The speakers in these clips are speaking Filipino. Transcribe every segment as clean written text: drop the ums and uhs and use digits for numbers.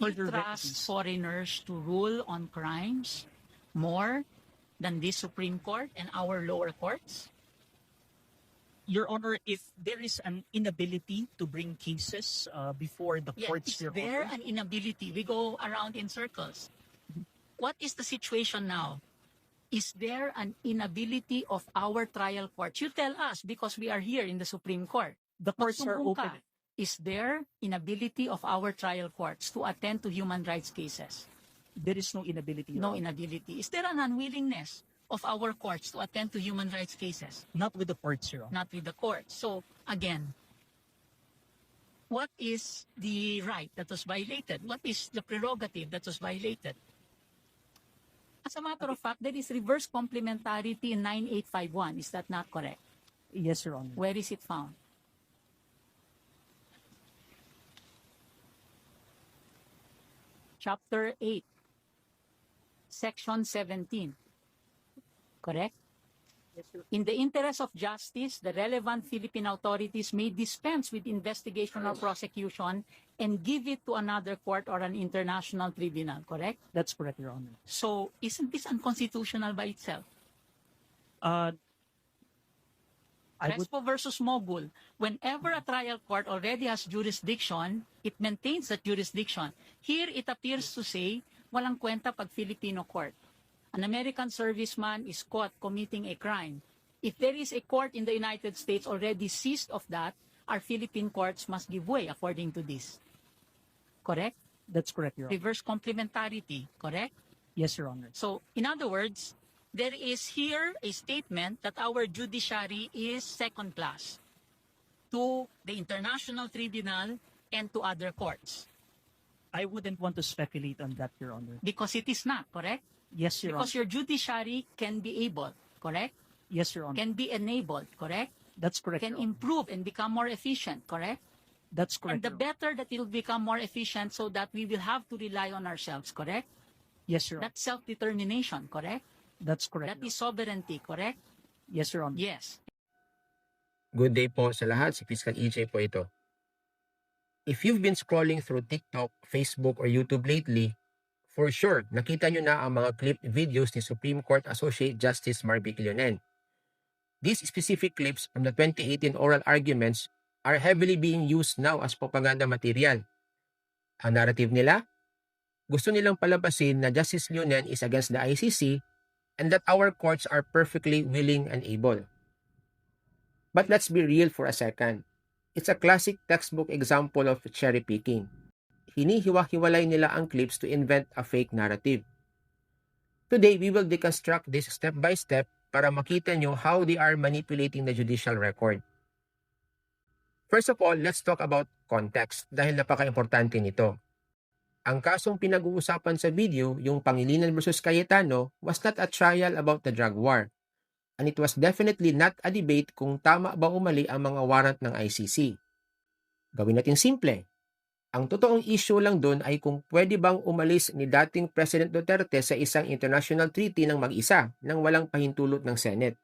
you trust foreigners to rule on crimes more than the Supreme Court and our lower courts? Your Honor, if there is an inability to bring cases before the Yeah, courts, is Your there Honor, an inability? We go around in circles. What is the situation now? Is there an inability of our trial courts? You tell us because we are here in the Supreme Court. the courts are Magsumbong open. ka. Is there inability of our trial courts to attend to human rights cases? There is no inability, Your No Honor. inability. Is there an unwillingness of our courts to attend to human rights cases? Not with the courts, Your Honor. Not with the courts. So, again, what is the right that was violated? What is the prerogative that was violated? As a matter of fact, there is reverse complementarity in 9851. Is that not correct? Yes, Your Honor. Where is it found? Chapter 8, Section 17. Correct? Yes, Your In the interest of justice, the relevant Philippine authorities may dispense with investigation or prosecution and give it to another court or an international tribunal. Correct? That's correct, Your Honor. So, isn't this unconstitutional by itself? I would, Crespo versus Mogul, whenever a trial court already has jurisdiction, it maintains that jurisdiction. Here, it appears to say, walang kwenta pag Filipino court. An American serviceman is caught committing a crime. If there is a court in the United States already seized of that, our Philippine courts must give way according to this. Correct? that's correct, Your Honor. Reverse complementarity. Correct? Yes, Your Honor. So, in other words, there is here a statement that our judiciary is second class to the International Tribunal and to other courts. I wouldn't want to speculate on that, Your Honor. Because it is not, correct? Yes, Your Because Honor. your judiciary can be able, correct? Yes, Your Honor. Can be enabled, correct? That's correct, Can Your Honor. improve and become more efficient, correct? That's And correct, the Your Honor. better that it will become more efficient so that we will have to rely on ourselves, correct? Yes, Your Honor. That's self-determination, correct? That's correct, That Your is sovereignty, correct? Honor. Yes, Your Honor. Yes. Good day po sa lahat, si Fiscal EJ po ito. If you've been scrolling through TikTok, Facebook, or YouTube lately, for sure, nakita nyo na ang mga clipped videos ni Supreme Court Associate Justice Marvic Leonen. These specific clips from the 2018 oral arguments are heavily being used now as propaganda material. Ang narrative nila? Gusto nilang palabasin na Justice Leonen is against the ICC and that our courts are perfectly willing and able. But let's be real for a second. It's a classic textbook example of cherry picking. Hinihiwa-hiwalay nila ang clips to invent a fake narrative. Today, we will deconstruct this step by step para makita nyo how they are manipulating the judicial record. First of all, let's talk about context dahil napaka-importante nito. Ang kasong pinag-uusapan sa video, yung Pangilinan versus Cayetano, was not a trial about the drug war. And it was definitely not a debate kung tama ba o mali ang mga warrant ng ICC. Gawin natin simple. Ang totoong issue lang doon ay kung pwede bang umalis ni dating President Duterte sa isang international treaty ng mag-isa nang walang pahintulot ng Senate.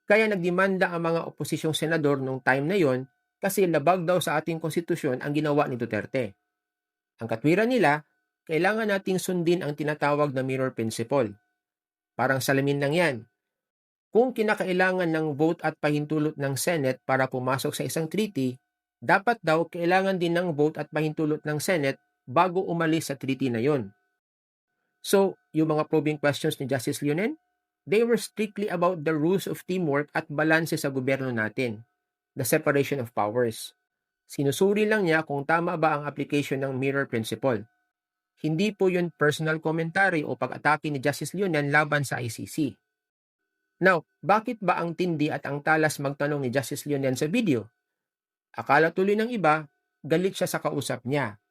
Kaya nagdemanda ang mga oposisyong senador nung time na yon kasi labag daw sa ating konstitusyon ang ginawa ni Duterte. Ang katwiran nila, kailangan nating sundin ang tinatawag na mirror principle. Parang salamin lang yan. Kung kinakailangan ng vote at pahintulot ng Senate para pumasok sa isang treaty, dapat daw kailangan din ng vote at pahintulot ng Senate bago umalis sa treaty na yon. So, yung mga probing questions ni Justice Leonen, they were strictly about the rules of teamwork at balanse sa gobyerno natin, the separation of powers. Sinusuri lang niya kung tama ba ang application ng mirror principle. Hindi po yun personal commentary o pag-atake ni Justice Leonen laban sa ICC. Now, bakit ba ang tindi at ang talas magtanong ni Justice Leonen sa video? Akala tuloy ng iba, galit siya sa kausap niya.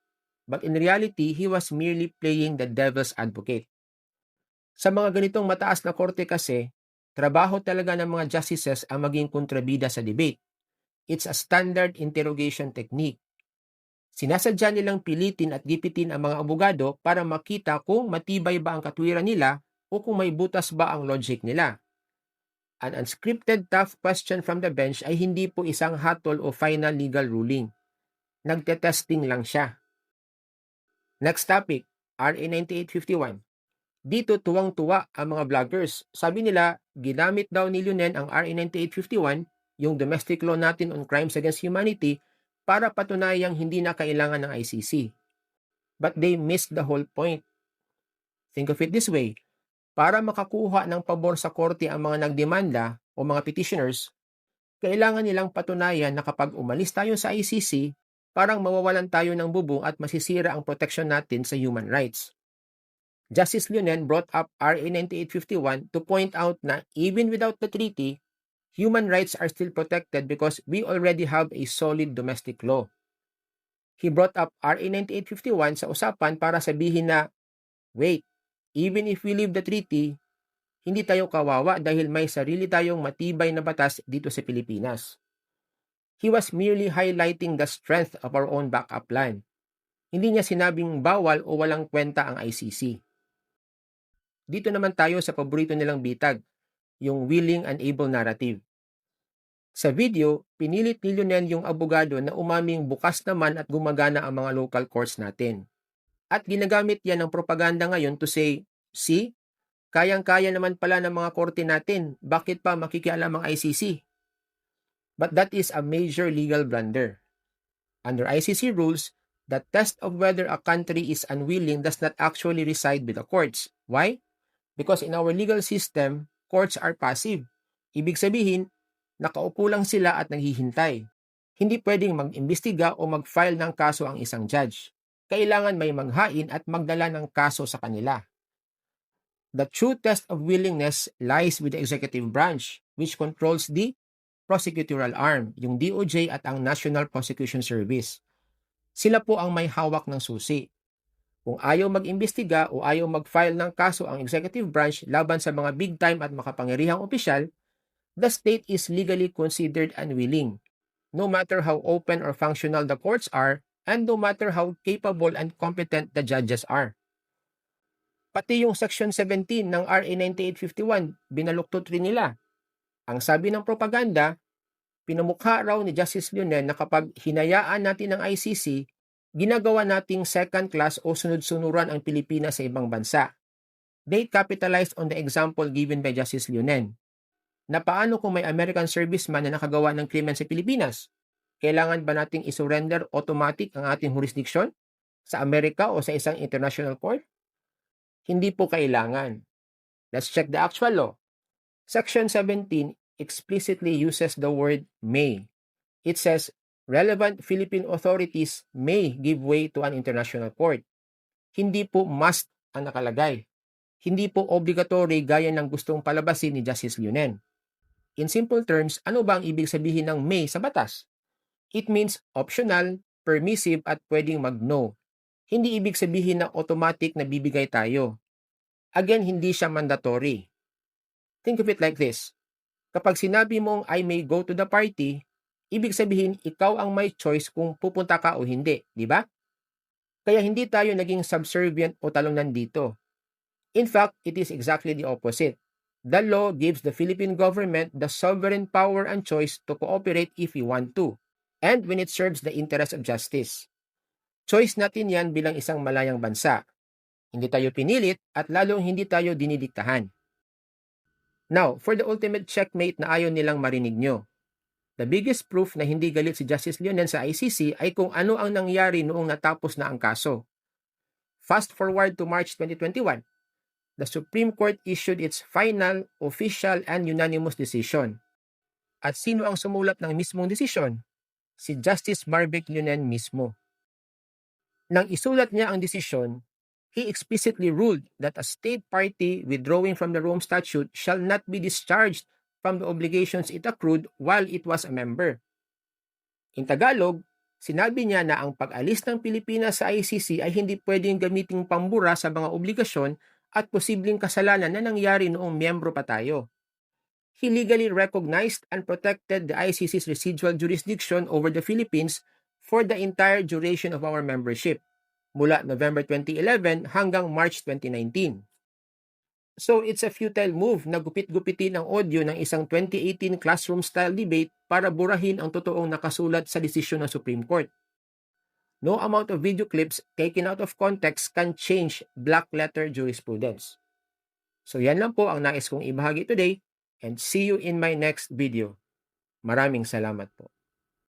But in reality, he was merely playing the devil's advocate. Sa mga ganitong mataas na korte kasi, trabaho talaga ng mga justices ang maging kontrabida sa debate. It's a standard interrogation technique. Sinasadya nilang pilitin at gipitin ang mga abogado para makita kung matibay ba ang katwiran nila o kung may butas ba ang logic nila. An unscripted tough question from the bench ay hindi po isang hatol o final legal ruling. Nagte-testing lang siya. Next topic, RA 9851. Dito tuwang-tuwa ang mga vloggers. Sabi nila, ginamit daw ni Leonen ang RA 9851, yung domestic law natin on crimes against humanity, para patunayang hindi na kailangan ng ICC. But they missed the whole point. Think of it this way, para makakuha ng pabor sa korte ang mga nagdemanda o mga petitioners, kailangan nilang patunayan na kapag umalis tayo sa ICC, parang mawawalan tayo ng bubong at masisira ang protection natin sa human rights. Justice Leonen brought up RA 9851 to point out na even without the treaty, human rights are still protected because we already have a solid domestic law. He brought up RA 9851 sa usapan para sabihin na, wait, even if we leave the treaty, hindi tayo kawawa dahil may sarili tayong matibay na batas dito sa Pilipinas. He was merely highlighting the strength of our own backup plan. Hindi niya sinabing bawal o walang kwenta ang ICC. Dito naman tayo sa paborito nilang bitag, yung willing and able narrative. Sa video, pinilit ni Leonen yung abogado na umaming bukas naman at gumagana ang mga local courts natin. At ginagamit yan ng propaganda ngayon to say, see, kayang-kaya naman pala ng mga korte natin, bakit pa makikialam ang ICC? But that is a major legal blunder. Under ICC rules, the test of whether a country is unwilling does not actually reside with the courts. Why? Because in our legal system, courts are passive. Ibig sabihin, nakaupo lang sila at naghihintay. Hindi pwedeng mag-imbestiga o mag-file ng kaso ang isang judge. Kailangan may maghain at magdala ng kaso sa kanila. The true test of willingness lies with the executive branch, which controls the prosecutorial arm, yung DOJ at ang National Prosecution Service. Sila po ang may hawak ng susi. Kung ayaw mag-imbestiga o ayaw mag-file ng kaso ang executive branch laban sa mga big-time at makapangyarihang opisyal, the state is legally considered unwilling, no matter how open or functional the courts are and no matter how capable and competent the judges are. Pati yung Section 17 ng RA 9851, binaluktot rin nila. Ang sabi ng propaganda, pinamukha raw ni Justice Leonen na kapag hinayaan natin ang ICC, ginagawa nating second class o sunod-sunuran ang Pilipinas sa ibang bansa. They capitalized on the example given by Justice Leonen. Na paano kung may American serviceman na nakagawa ng krimen sa Pilipinas? Kailangan ba nating isurrender automatic ang ating jurisdiction sa Amerika o sa isang international court? Hindi po kailangan. Let's check the actual law. Section 17 explicitly uses the word may. It says, relevant Philippine authorities may give way to an international court. Hindi po must ang nakalagay. Hindi po obligatory gaya ng gustong palabasin ni Justice Leonen. In simple terms, ano ba ang ibig sabihin ng may sa batas? It means optional, permissive at pwedeng mag-no. Hindi ibig sabihin na automatic na bibigay tayo. Again, hindi siya mandatory. Think of it like this. Kapag sinabi mong I may go to the party, ibig sabihin, ikaw ang may choice kung pupunta ka o hindi, di ba? Kaya hindi tayo naging subservient o talunan dito. In fact, it is exactly the opposite. The law gives the Philippine government the sovereign power and choice to cooperate if we want to, and when it serves the interest of justice. Choice natin yan bilang isang malayang bansa. Hindi tayo pinilit at lalong hindi tayo dinidiktahan. Now, for the ultimate checkmate na ayaw nilang marinig nyo. The biggest proof na hindi galit si Justice Leonen sa ICC ay kung ano ang nangyari noong natapos na ang kaso. Fast forward to March 2021, the Supreme Court issued its final, official, and unanimous decision. At sino ang sumulat ng mismong desisyon? Si Justice Marvick Leonen mismo. Nang isulat niya ang desisyon, he explicitly ruled that a state party withdrawing from the Rome Statute shall not be discharged from the obligations it accrued while it was a member. In Tagalog, sinabi niya na ang pag-alis ng Pilipinas sa ICC ay hindi pwedeng gamiting pambura sa mga obligasyon at posibleng kasalanan na nangyari noong miyembro pa tayo. He legally recognized and protected the ICC's residual jurisdiction over the Philippines for the entire duration of our membership, mula November 2011 hanggang March 2019. So it's a futile move na gupit-gupitin ang audio ng isang 2018 classroom-style debate para burahin ang totoong nakasulat sa desisyon ng Supreme Court. No amount of video clips taken out of context can change black letter jurisprudence. So yan lang po ang nais kong ibahagi today and see you in my next video. Maraming salamat po.